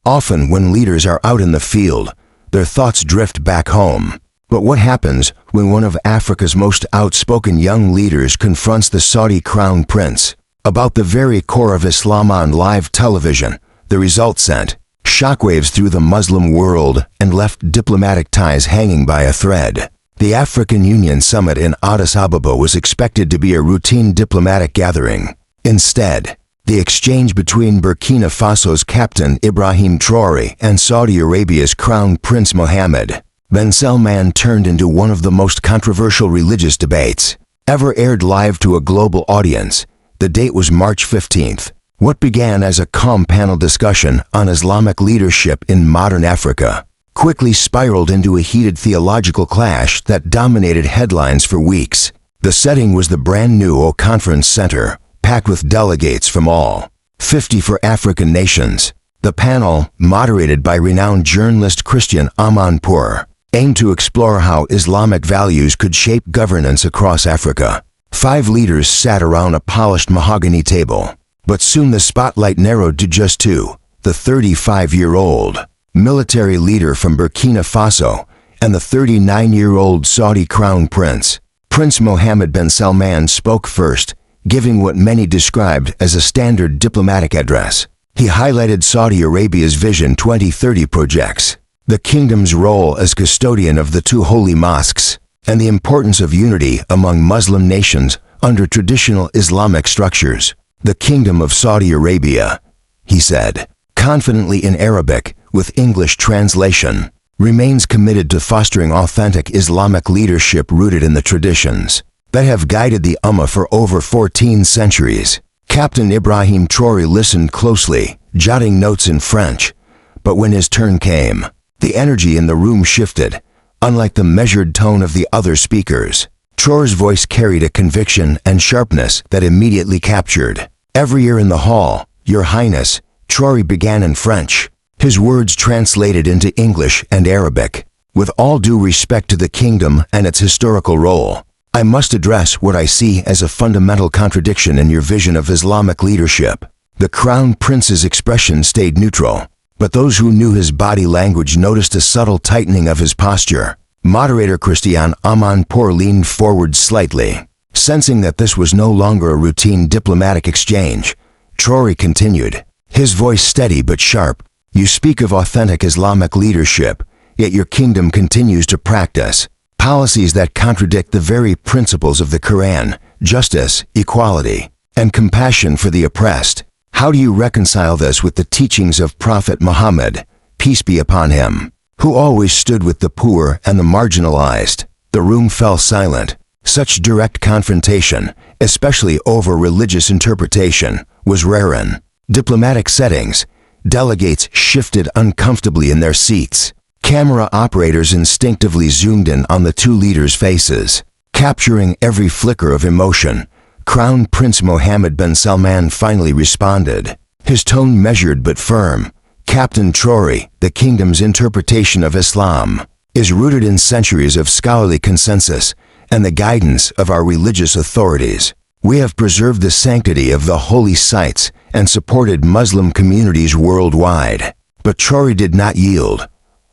Often when leaders are out in the field, their thoughts drift back home. But what happens when one of Africa's most outspoken young leaders confronts the Saudi crown prince about the very core of Islam on live television? The result sent shockwaves through the Muslim world and left diplomatic ties hanging by a thread. The African Union summit in Addis Ababa was expected to be a routine diplomatic gathering. Instead, the exchange between Burkina Faso's Captain Ibrahim Traoré and Saudi Arabia's Crown Prince Mohammed bin Salman turned into one of the most controversial religious debates ever aired live to a global audience. The date was March 15th. What began as a calm panel discussion on Islamic leadership in modern Africa quickly spiraled into a heated theological clash that dominated headlines for weeks. The setting was the brand new Conference Center, packed with delegates from all 54 African nations. The panel, moderated by renowned journalist Christian Amanpour, aimed to explore how Islamic values could shape governance across Africa. 5 leaders sat around a polished mahogany table, but soon the spotlight narrowed to just 2, the 35-year-old military leader from Burkina Faso and the 39-year-old Saudi crown prince. Prince Mohammed bin Salman spoke first, giving what many described as a standard diplomatic address. He highlighted Saudi Arabia's Vision 2030 projects, the kingdom's role as custodian of the 2 holy mosques, and the importance of unity among Muslim nations under traditional Islamic structures. The Kingdom of Saudi Arabia, he said, confidently in Arabic with English translation, remains committed to fostering authentic Islamic leadership rooted in the traditions that have guided the Ummah for over 14 centuries. Captain Ibrahim Traoré listened closely, jotting notes in French, but when his turn came, the energy in the room shifted. Unlike the measured tone of the other speakers, Traoré's voice carried a conviction and sharpness that immediately captured every ear in the hall. Your Highness, Traoré began in French, his words translated into English and Arabic. With all due respect to the kingdom and its historical role, I must address what I see as a fundamental contradiction in your vision of Islamic leadership. The crown prince's expression stayed neutral, but those who knew his body language noticed a subtle tightening of his posture. Moderator Christian Amanpour leaned forward slightly. Sensing that this was no longer a routine diplomatic exchange, Traoré continued, his voice steady but sharp. You speak of authentic Islamic leadership, yet your kingdom continues to practice policies that contradict the very principles of the Quran: justice, equality, and compassion for the oppressed. How do you reconcile this with the teachings of Prophet Muhammad, peace be upon him, who always stood with the poor and the marginalized? The room fell silent. Such direct confrontation, especially over religious interpretation, was rare in diplomatic settings. Delegates shifted uncomfortably in their seats. Camera operators instinctively zoomed in on the 2 leaders' faces, capturing every flicker of emotion. Crown Prince Mohammed bin Salman finally responded, his tone measured but firm. Captain Traoré, the kingdom's interpretation of Islam is rooted in centuries of scholarly consensus and the guidance of our religious authorities. We have preserved the sanctity of the holy sites and supported Muslim communities worldwide. But Traoré did not yield.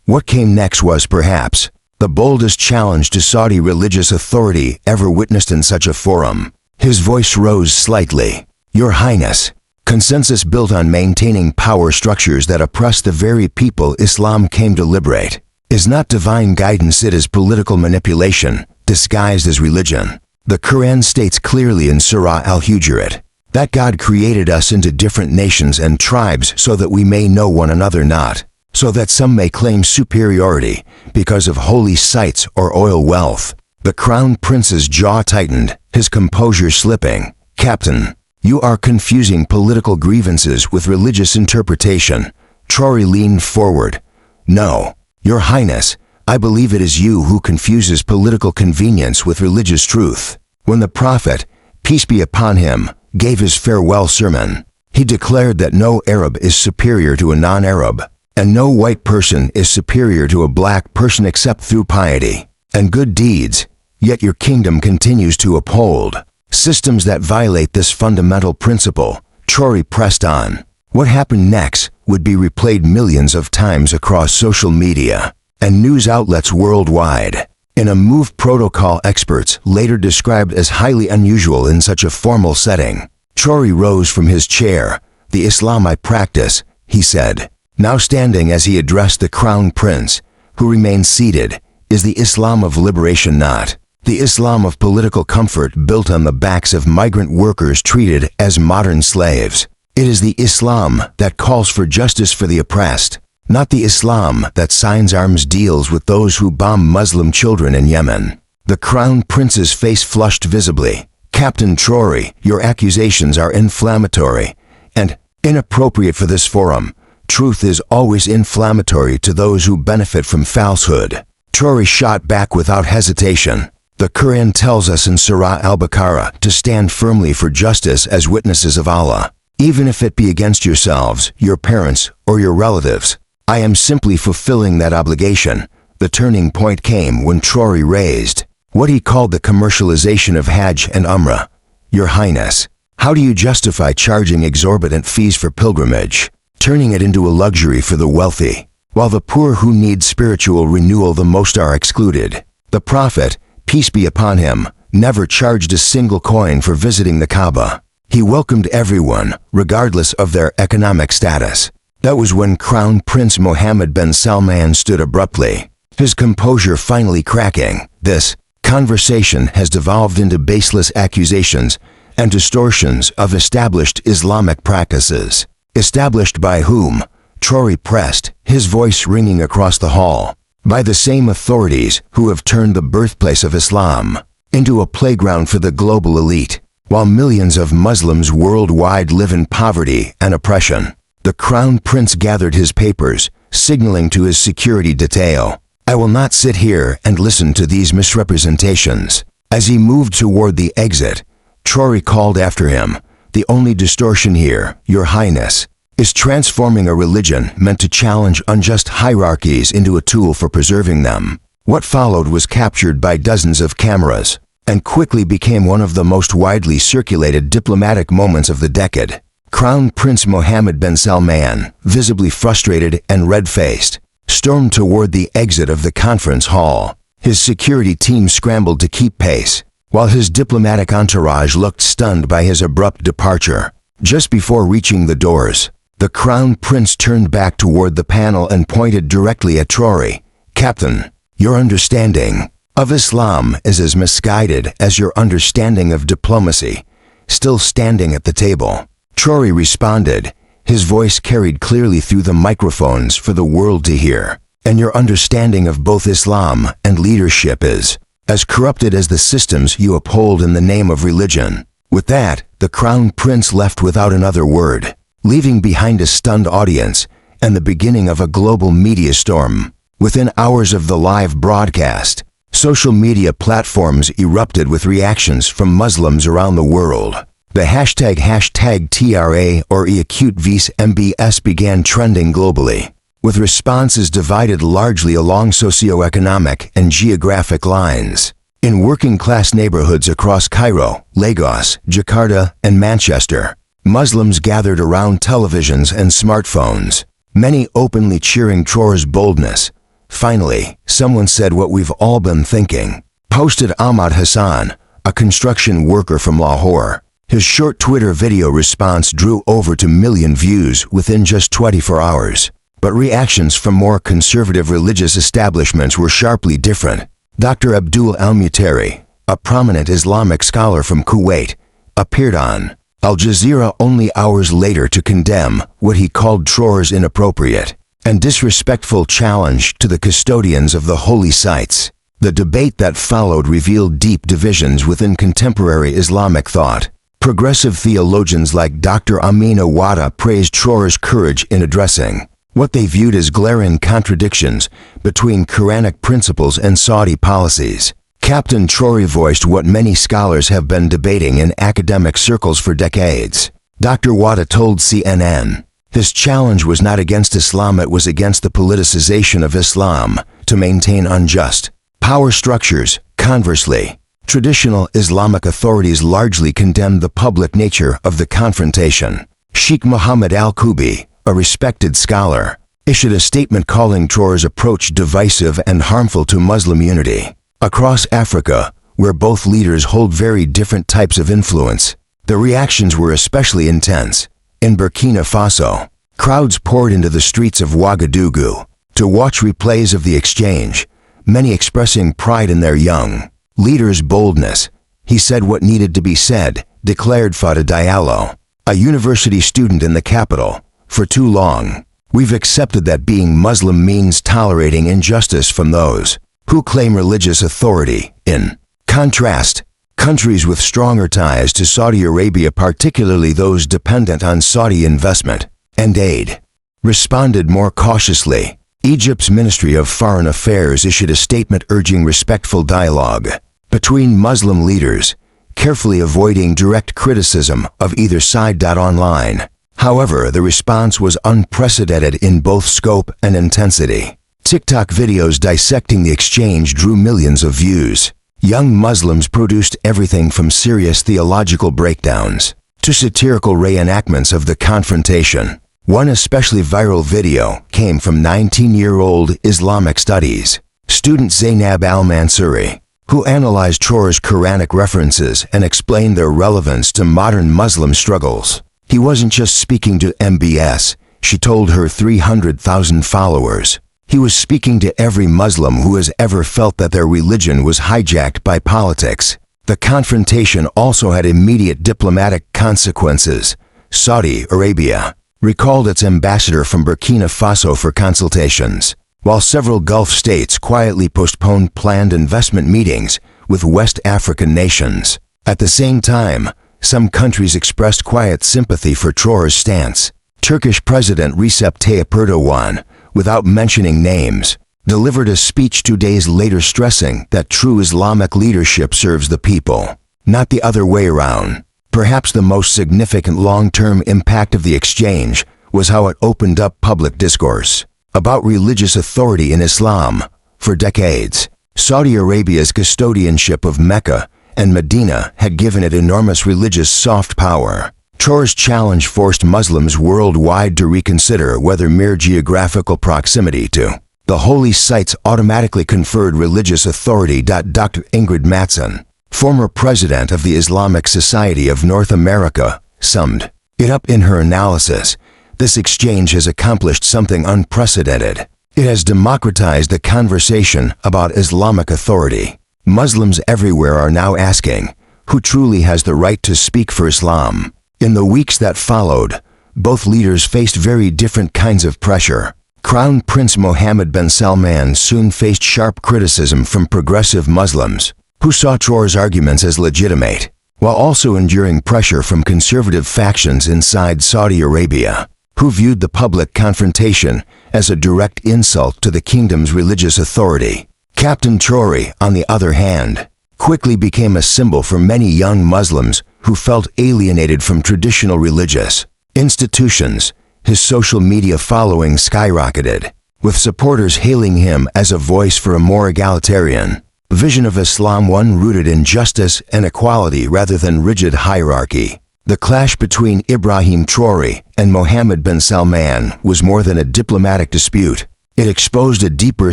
What came next was perhaps the boldest challenge to Saudi religious authority ever witnessed in such a forum. His voice rose slightly. Your Highness, consensus built on maintaining power structures that oppress the very people Islam came to liberate is not divine guidance, it is political manipulation disguised as religion. The Quran states clearly in Surah Al-Hujurat that God created us into different nations and tribes so that we may know one another, not so that some may claim superiority because of holy sites or oil wealth. The crown prince's jaw tightened, his composure slipping. Captain, you are confusing political grievances with religious interpretation. Traoré leaned forward. No, Your Highness, I believe it is you who confuses political convenience with religious truth. When the Prophet, peace be upon him, gave his farewell sermon, he declared that no Arab is superior to a non-Arab, and no white person is superior to a black person except through piety and good deeds. Yet your kingdom continues to uphold systems that violate this fundamental principle. Traoré pressed on. What happened next would be replayed millions of times across social media and news outlets worldwide, in a move protocol experts later described as highly unusual in such a formal setting. Traoré rose from his chair. "The Islam I practice," he said, now standing as he addressed the Crown Prince, who remained seated, "is the Islam of liberation, not the Islam of political comfort built on the backs of migrant workers treated as modern slaves. It is the Islam that calls for justice for the oppressed, not the Islam that signs arms deals with those who bomb Muslim children in Yemen." The Crown Prince's face flushed visibly. "Captain Traoré, your accusations are inflammatory and inappropriate for this forum. Truth is always inflammatory to those who benefit from falsehood." Traoré shot back without hesitation. "The Quran tells us in Surah al-Baqarah to stand firmly for justice as witnesses of Allah, even if it be against yourselves, your parents, or your relatives. I am simply fulfilling that obligation." The turning point came when Traoré raised what he called the commercialization of Hajj and Umrah. "Your Highness, how do you justify charging exorbitant fees for pilgrimage, turning it into a luxury for the wealthy, while the poor who need spiritual renewal the most are excluded? The Prophet, peace be upon him, never charged a single coin for visiting the Kaaba. He welcomed everyone, regardless of their economic status." That was when Crown Prince Mohammed bin Salman stood abruptly, his composure finally cracking. "This conversation has devolved into baseless accusations and distortions of established Islamic practices." "Established by whom?" Traoré pressed, his voice ringing across the hall. "By the same authorities who have turned the birthplace of Islam into a playground for the global elite, while millions of Muslims worldwide live in poverty and oppression." The Crown Prince gathered his papers, signaling to his security detail, "I will not sit here and listen to these misrepresentations." As he moved toward the exit, Traoré called after him, "The only distortion here, Your Highness, is transforming a religion meant to challenge unjust hierarchies into a tool for preserving them." What followed was captured by dozens of cameras and quickly became one of the most widely circulated diplomatic moments of the decade. Crown Prince Mohammed bin Salman, visibly frustrated and red-faced, stormed toward the exit of the conference hall. His security team scrambled to keep pace, while his diplomatic entourage looked stunned by his abrupt departure. Just before reaching the doors, the Crown Prince turned back toward the panel and pointed directly at Traoré. "Captain, your understanding of Islam is as misguided as your understanding of diplomacy." Still standing at the table, Traoré responded, his voice carried clearly through the microphones for the world to hear. "And your understanding of both Islam and leadership is as corrupted as the systems you uphold in the name of religion." With that, the Crown Prince left without another word, leaving behind a stunned audience and the beginning of a global media storm. Within hours of the live broadcast, social media platforms erupted with reactions from Muslims around the world. The hashtag TRA or Eacute Vis MBS began trending globally, with responses divided largely along socioeconomic and geographic lines. In working-class neighborhoods across Cairo, Lagos, Jakarta, and Manchester, Muslims gathered around televisions and smartphones, many openly cheering Traoré's boldness. "Finally, someone said what we've all been thinking," posted Ahmad Hassan, a construction worker from Lahore. His short Twitter video response drew over 2 million views within just 24 hours. But reactions from more conservative religious establishments were sharply different. Dr. Abdul al-Mutari, a prominent Islamic scholar from Kuwait, appeared on Al Jazeera only hours later to condemn what he called Traoré's inappropriate and disrespectful challenge to the custodians of the holy sites. The debate that followed revealed deep divisions within contemporary Islamic thought. Progressive theologians like Dr. Amina Wada praised Traoré's courage in addressing what they viewed as glaring contradictions between Quranic principles and Saudi policies. Captain Traoré voiced what many scholars have been debating in academic circles for decades. Dr. Wada told CNN, his challenge was not against Islam, it was against the politicization of Islam to maintain unjust power structures. Conversely, traditional Islamic authorities largely condemned the public nature of the confrontation. Sheikh Mohammed al-Kubi, a respected scholar, issued a statement calling Traoré's approach divisive and harmful to Muslim unity. Across Africa, where both leaders hold very different types of influence, the reactions were especially intense. In Burkina Faso, crowds poured into the streets of Ouagadougou to watch replays of the exchange, many expressing pride in their young leader's boldness. He said what needed to be said, declared Fata Diallo, a university student in the capital. For too long, we've accepted that being Muslim means tolerating injustice from those who claim religious authority. In contrast, countries with stronger ties to Saudi Arabia, particularly those dependent on Saudi investment and aid, responded more cautiously. Egypt's Ministry of Foreign Affairs issued a statement urging respectful dialogue between Muslim leaders, carefully avoiding direct criticism of either side. Online, however, the response was unprecedented in both scope and intensity. TikTok videos dissecting the exchange drew millions of views. Young Muslims produced everything from serious theological breakdowns to satirical reenactments of the confrontation. One especially viral video came from 19-year-old Islamic studies student Zainab al-Mansouri, who analyzed Traoré's Quranic references and explained their relevance to modern Muslim struggles. He wasn't just speaking to MBS, she told her 300,000 followers. He was speaking to every Muslim who has ever felt that their religion was hijacked by politics. The confrontation also had immediate diplomatic consequences. Saudi Arabia recalled its ambassador from Burkina Faso for consultations, while several Gulf states quietly postponed planned investment meetings with West African nations. At the same time, some countries expressed quiet sympathy for Traoré's stance. Turkish President Recep Tayyip Erdogan, without mentioning names, delivered a speech 2 days later stressing that true Islamic leadership serves the people, not the other way around. Perhaps the most significant long-term impact of the exchange was how it opened up public discourse about religious authority in Islam. For decades, Saudi Arabia's custodianship of Mecca and Medina had given it enormous religious soft power. Traoré's challenge forced Muslims worldwide to reconsider whether mere geographical proximity to the holy sites automatically conferred religious authority. Dr. Ingrid Mattson, former president of the Islamic Society of North America, summed it up in her analysis. This exchange has accomplished something unprecedented. It has democratized the conversation about Islamic authority. Muslims everywhere are now asking, who truly has the right to speak for Islam? In the weeks that followed, both leaders faced very different kinds of pressure. Crown Prince Mohammed bin Salman soon faced sharp criticism from progressive Muslims, who saw Traoré's arguments as legitimate, while also enduring pressure from conservative factions inside Saudi Arabia, who viewed the public confrontation as a direct insult to the kingdom's religious authority. Captain Traoré, on the other hand, quickly became a symbol for many young Muslims who felt alienated from traditional religious institutions. His social media following skyrocketed, with supporters hailing him as a voice for a more egalitarian vision of Islam, one rooted in justice and equality rather than rigid hierarchy. The clash between Ibrahim Traoré and Mohammed bin Salman was more than a diplomatic dispute. It exposed a deeper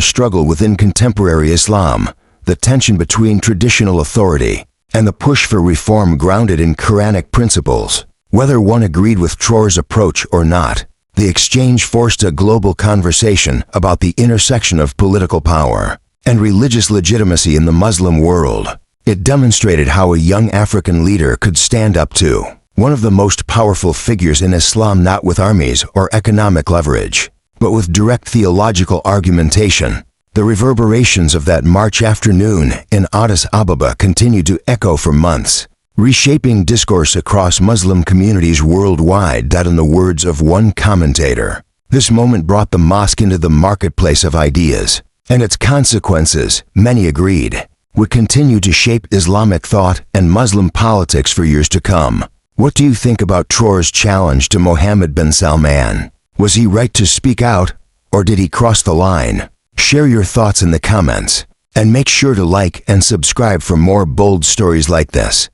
struggle within contemporary Islam, the tension between traditional authority and the push for reform grounded in Quranic principles. Whether one agreed with Traoré's approach or not, the exchange forced a global conversation about the intersection of political power and religious legitimacy in the Muslim world. It demonstrated how a young African leader could stand up to one of the most powerful figures in Islam, not with armies or economic leverage, but with direct theological argumentation. The reverberations of that March afternoon in Addis Ababa continued to echo for months, reshaping discourse across Muslim communities worldwide. In the words of one commentator, this moment brought the mosque into the marketplace of ideas, and its consequences, many agreed, would continue to shape Islamic thought and Muslim politics for years to come. What do you think about Traoré's challenge to Mohammed bin Salman? Was he right to speak out, or did he cross the line? Share your thoughts in the comments, and make sure to like and subscribe for more bold stories like this.